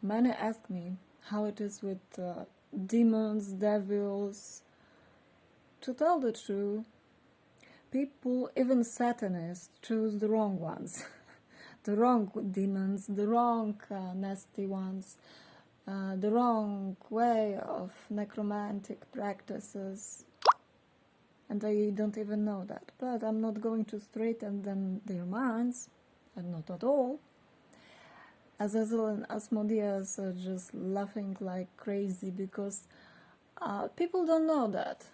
Many ask me how it is with demons, devils. To tell the truth, people, even Satanists, choose the wrong ones. The wrong demons, the wrong nasty ones, the wrong way of necromantic practices. And they don't even know that. But I'm not going to straighten them their minds, and not at all. Azazel and Asmodeus are just laughing like crazy because people don't know that.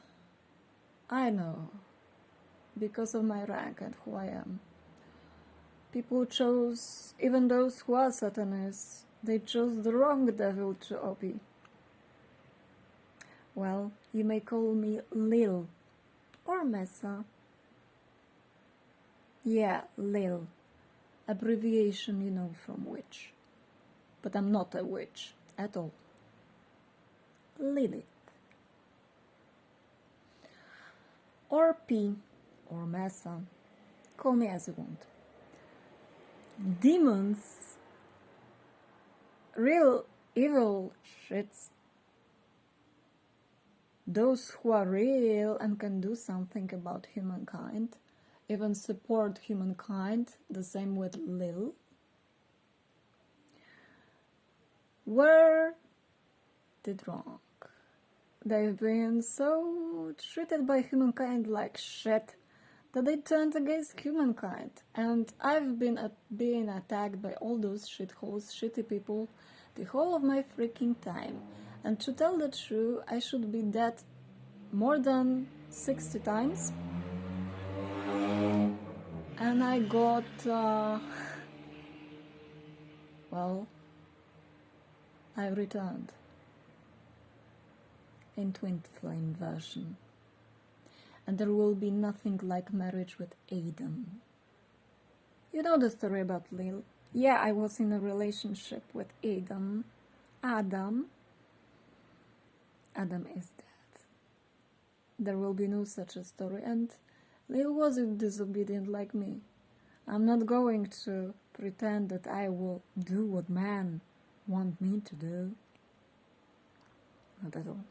I know, because of my rank and who I am. People chose, even those who are Satanists, they chose the wrong devil to OP. Well, you may call me Lil or Mesa. Yeah, Lil. Abbreviation, you know, from witch. But I'm not a witch at all. Lilith. Or P, or Mesa. Call me as you want. Demons, real evil shits, those who are real and can do something about humankind, even support humankind, the same with Lil, were did wrong. They've been so treated by humankind like shit that they turned against humankind. And I've been being attacked by all those shitholes, shitty people, the whole of my freaking time. And to tell the truth, I should be dead more than 60 times. And I got, well, I returned in twin flame version. And there will be nothing like marriage with Adam. You know the story about Lil? Yeah, I was in a relationship with Adam. Adam is dead. There will be no such a story, and Lil wasn't disobedient like me. I'm not going to pretend that I will do what men want me to do. Not at all.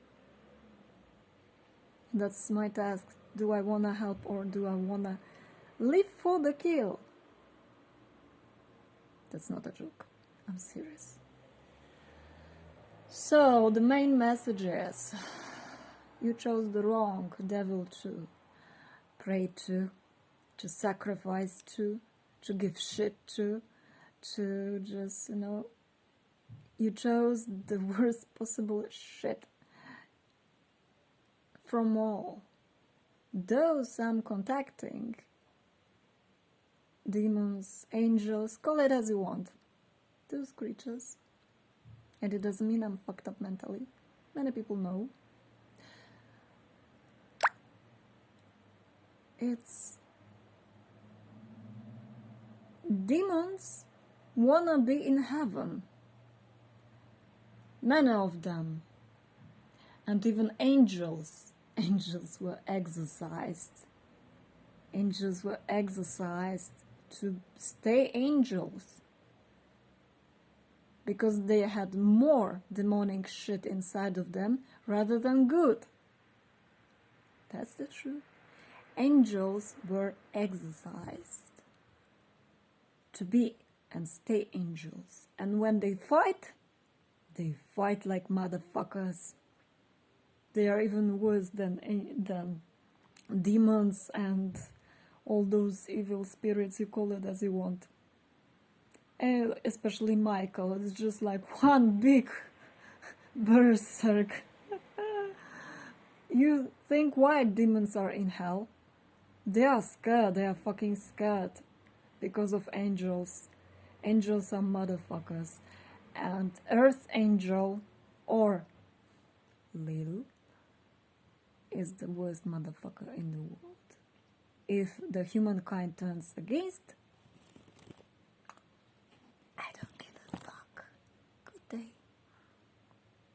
That's my task. Do I want to help or do I want to live for the kill? That's not a joke. I'm serious. So, the main message is, you chose the wrong devil to pray to sacrifice to give shit to just, you know, you chose the worst possible shit from all. Those I'm contacting, demons, angels, call it as you want, those creatures. And it doesn't mean I'm fucked up mentally. Many people know. It's demons wanna be in heaven. Many of them. And even angels. Angels were exorcised. Angels were exorcised to stay angels. Because they had more demonic shit inside of them rather than good. That's the truth. Angels were exorcised to be and stay angels. And when they fight like motherfuckers. They are even worse than demons and all those evil spirits, you call it as you want. And especially Michael, it's just like one big berserk. You think why demons are in hell? They are scared, they are fucking scared because of angels. Angels are motherfuckers. And Earth Angel, or Lil, is the worst motherfucker in the world. If the humankind turns against